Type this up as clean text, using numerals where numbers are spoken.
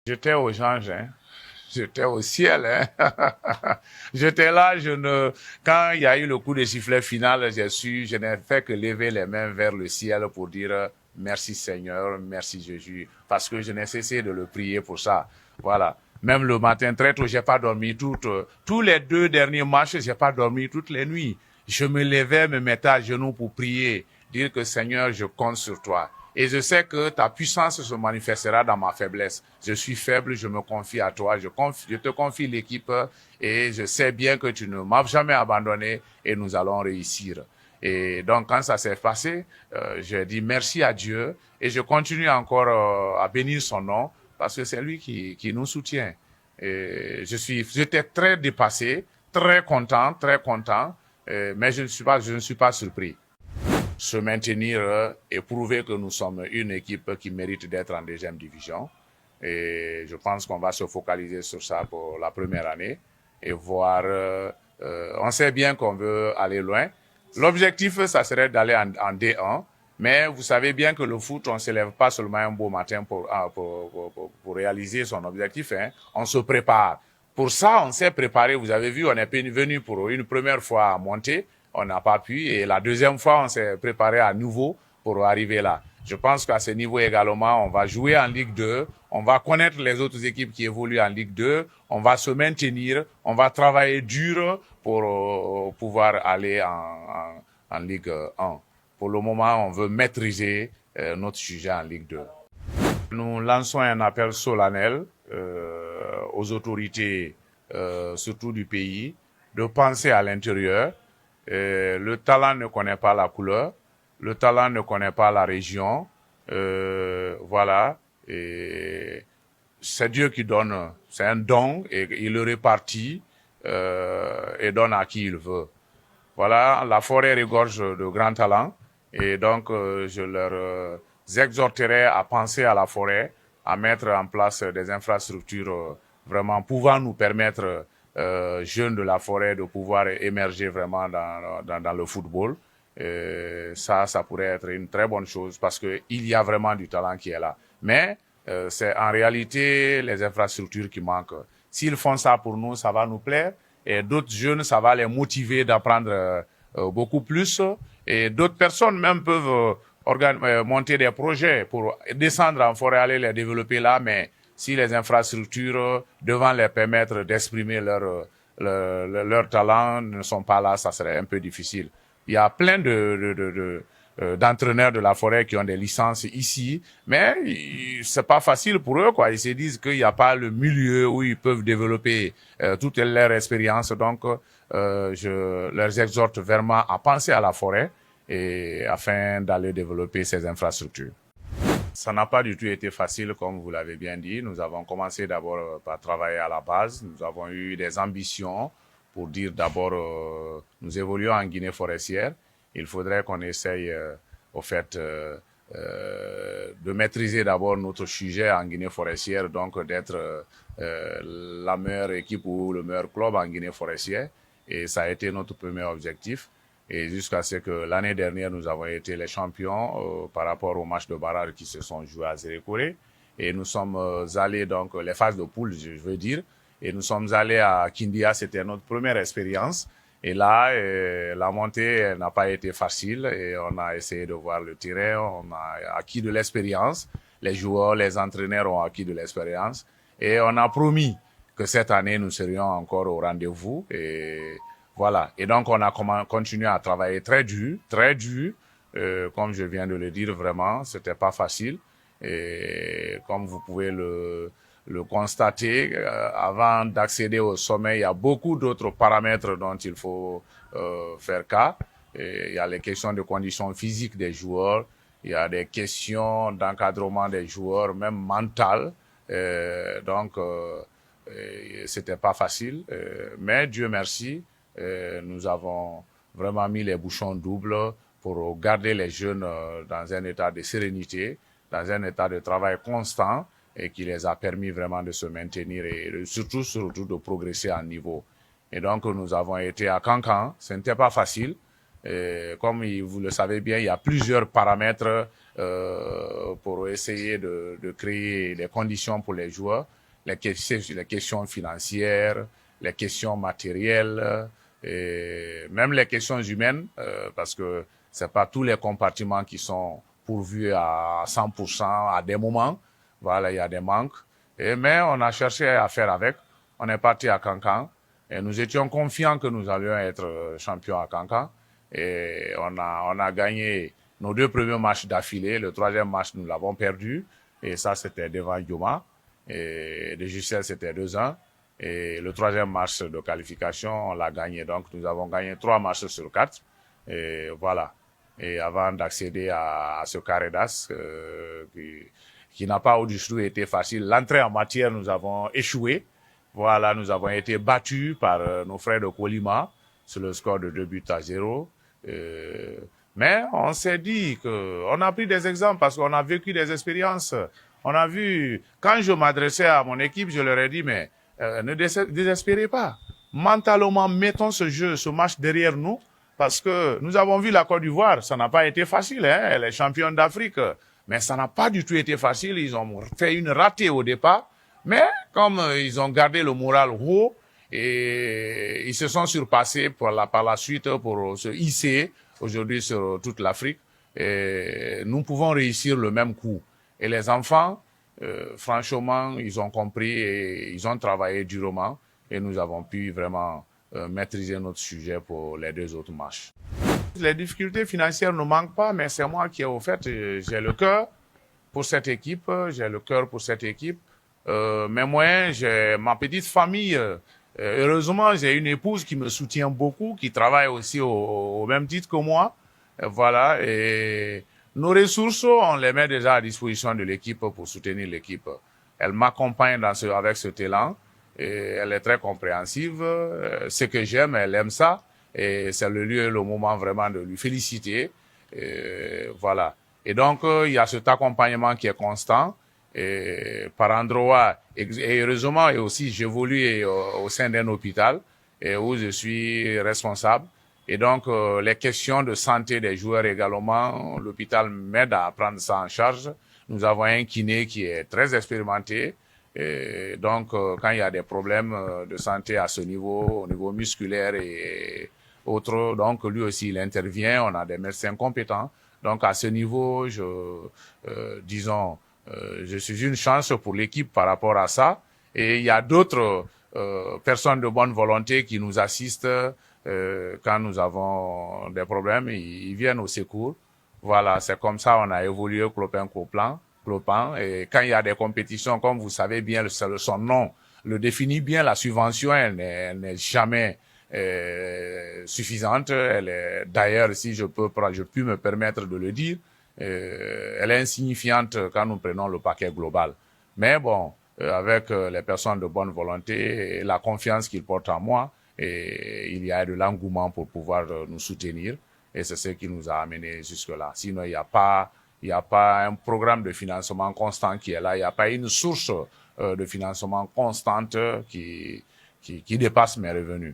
J'étais aux anges, hein. J'étais au ciel, hein. J'étais là, quand il y a eu le coup de sifflet final, je n'ai fait que lever les mains vers le ciel pour dire merci Seigneur, merci Jésus, parce que je n'ai cessé de le prier pour ça. Voilà. Même le matin très tôt, j'ai pas dormi tous les 2 derniers matchs, j'ai pas dormi toutes les nuits. Je me levais, me mettais à genoux pour prier, dire que Seigneur, je compte sur toi. Et je sais que ta puissance se manifestera dans ma faiblesse. Je suis faible, je me confie à toi, je te confie l'équipe et je sais bien que tu ne m'as jamais abandonné et nous allons réussir. Et donc, quand ça s'est passé, j'ai dit merci à Dieu et je continue encore à bénir son nom parce que c'est lui qui nous soutient. Et j'étais très dépassé, très content, mais je ne suis pas surpris. Se maintenir et prouver que nous sommes une équipe qui mérite d'être en deuxième division. Et je pense qu'on va se focaliser sur ça pour la première année et voir. On sait bien qu'on veut aller loin. L'objectif, ça serait d'aller en D1. Mais vous savez bien que le foot, on ne se lève pas seulement un beau matin pour réaliser son objectif. Hein. On se prépare. Pour ça, on s'est préparé. Vous avez vu, on est venu pour une première fois à monter. On n'a pas pu. Et la deuxième fois, on s'est préparé à nouveau pour arriver là. Je pense qu'à ce niveau également, on va jouer en Ligue 2. On va connaître les autres équipes qui évoluent en Ligue 2. On va se maintenir. On va travailler dur pour pouvoir aller en Ligue 1. Pour le moment, on veut maîtriser notre sujet en Ligue 2. Nous lançons un appel solennel aux autorités, surtout du pays, de penser à l'intérieur. Le talent ne connaît pas la couleur, le talent ne connaît pas la région. Voilà. Et c'est Dieu qui donne, c'est un don et il le répartit et donne à qui il veut. Voilà, la forêt regorge de grands talents et donc je leur exhorterai à penser à la forêt, à mettre en place des infrastructures vraiment pouvant nous permettre, jeunes de la forêt, de pouvoir émerger vraiment dans le football. Ça pourrait être une très bonne chose parce que il y a vraiment du talent qui est là. Mais c'est en réalité les infrastructures qui manquent. S'ils font ça pour nous, ça va nous plaire. Et d'autres jeunes, ça va les motiver d'apprendre beaucoup plus. Et d'autres personnes même peuvent monter des projets pour descendre en forêt, aller les développer là. Mais si les infrastructures devant les permettre d'exprimer leur talent ne sont pas là, ça serait un peu difficile. Il y a plein d'entraîneurs de la forêt qui ont des licences ici, mais c'est pas facile pour eux, quoi. Ils se disent qu'il n'y a pas le milieu où ils peuvent développer toute leur expérience. Donc, je leur exhorte vraiment à penser à la forêt et afin d'aller développer ces infrastructures. Ça n'a pas du tout été facile, comme vous l'avez bien dit. Nous avons commencé d'abord par travailler à la base. Nous avons eu des ambitions pour dire d'abord, nous évoluons en Guinée forestière. Il faudrait qu'on essaye, au fait, de maîtriser d'abord notre sujet en Guinée forestière, donc d'être la meilleure équipe ou le meilleur club en Guinée forestière. Et ça a été notre premier objectif. Et jusqu'à ce que l'année dernière, nous avons été les champions par rapport aux matchs de barrage qui se sont joués à Zérékoré. Et nous sommes allés, donc, les phases de poule, je veux dire. Et nous sommes allés à Kindia, c'était notre première expérience. Et là, la montée n'a pas été facile et on a essayé de voir le terrain, on a acquis de l'expérience. Les joueurs, les entraîneurs ont acquis de l'expérience. Et on a promis que cette année, nous serions encore au rendez-vous. Et voilà. Et donc, on a continué à travailler très dur. Comme je viens de le dire, vraiment, c'était pas facile. Et comme vous pouvez le constater, avant d'accéder au sommet, il y a beaucoup d'autres paramètres dont il faut faire cas. Et il y a les questions de conditions physiques des joueurs, il y a des questions d'encadrement des joueurs, même mentales. Donc, c'était pas facile. Mais Dieu merci, nous avons vraiment mis les bouchons doubles pour garder les jeunes dans un état de sérénité, dans un état de travail constant et qui les a permis vraiment de se maintenir et surtout de progresser en niveau. Et donc, nous avons été à Cancan. Ce n'était pas facile. Comme vous le savez bien, il y a plusieurs paramètres pour essayer de créer des conditions pour les joueurs, les questions financières, les questions matérielles, et même les questions humaines, parce que c'est pas tous les compartiments qui sont pourvus à 100% à des moments. Voilà, il y a des manques. Mais on a cherché à faire avec. On est parti à Cancan et nous étions confiants que nous allions être champions à Cancan. Et on a gagné nos 2 premiers matchs d'affilée. Le 3e match, nous l'avons perdu. Et ça, c'était devant Yoma. Et de Giselle, c'était 2-1. Et le 3e match de qualification, on l'a gagné. Donc, nous avons gagné 3 matchs sur 4. Et voilà. Et avant d'accéder à ce carré d'as, qui n'a pas du tout été facile. L'entrée en matière, nous avons échoué. Voilà, nous avons été battus par nos frères de Colima sur le score de 2-0. Mais on s'est dit on a pris des exemples parce qu'on a vécu des expériences. On a vu, quand je m'adressais à mon équipe, je leur ai dit, mais ne désespérez pas. Mentalement, mettons ce match derrière nous parce que nous avons vu la Côte d'Ivoire, ça n'a pas été facile, hein, elle est championne d'Afrique. Mais ça n'a pas du tout été facile. Ils ont fait une ratée au départ. Mais comme ils ont gardé le moral haut et ils se sont surpassés par la suite pour se hisser aujourd'hui sur toute l'Afrique, nous pouvons réussir le même coup. Et les enfants, franchement, ils ont compris et ils ont travaillé durement et nous avons pu vraiment maîtriser notre sujet pour les 2 autres matchs. Les difficultés financières ne manquent pas, mais c'est moi qui, au fait, j'ai le cœur pour cette équipe, mes moyens, j'ai ma petite famille. Heureusement, j'ai une épouse qui me soutient beaucoup, qui travaille aussi au même titre que moi. Voilà, et nos ressources, on les met déjà à disposition de l'équipe pour soutenir l'équipe. Elle m'accompagne avec ce talent, et elle est très compréhensive. Ce que j'aime, elle aime ça. Et c'est le lieu, le moment vraiment de lui féliciter. Voilà. Et donc, il y a cet accompagnement qui est constant. Et par endroit, et heureusement, et aussi, j'évolue au sein d'un hôpital et où je suis responsable. Et donc, les questions de santé des joueurs également, l'hôpital m'aide à prendre ça en charge. Nous avons un kiné qui est très expérimenté. Et donc, quand il y a des problèmes de santé à ce niveau, au niveau musculaire et autres, donc lui aussi, il intervient. On a des médecins compétents. Donc, à ce niveau, disons, je suis une chance pour l'équipe par rapport à ça. Et il y a d'autres personnes de bonne volonté qui nous assistent quand nous avons des problèmes. Ils viennent au secours. Voilà, c'est comme ça on a évolué Clopin. Et quand il y a des compétitions, comme vous savez bien, son nom le définit bien, la subvention, elle n'est jamais suffisante. Elle est, d'ailleurs, si je puis me permettre de le dire, elle est insignifiante quand nous prenons le paquet global. Mais bon, avec les personnes de bonne volonté et la confiance qu'ils portent en moi, et il y a de l'engouement pour pouvoir nous soutenir. Et c'est ce qui nous a amenés jusque-là. Sinon, il n'y a pas un programme de financement constant qui est là. Il n'y a pas une source de financement constante qui dépasse mes revenus.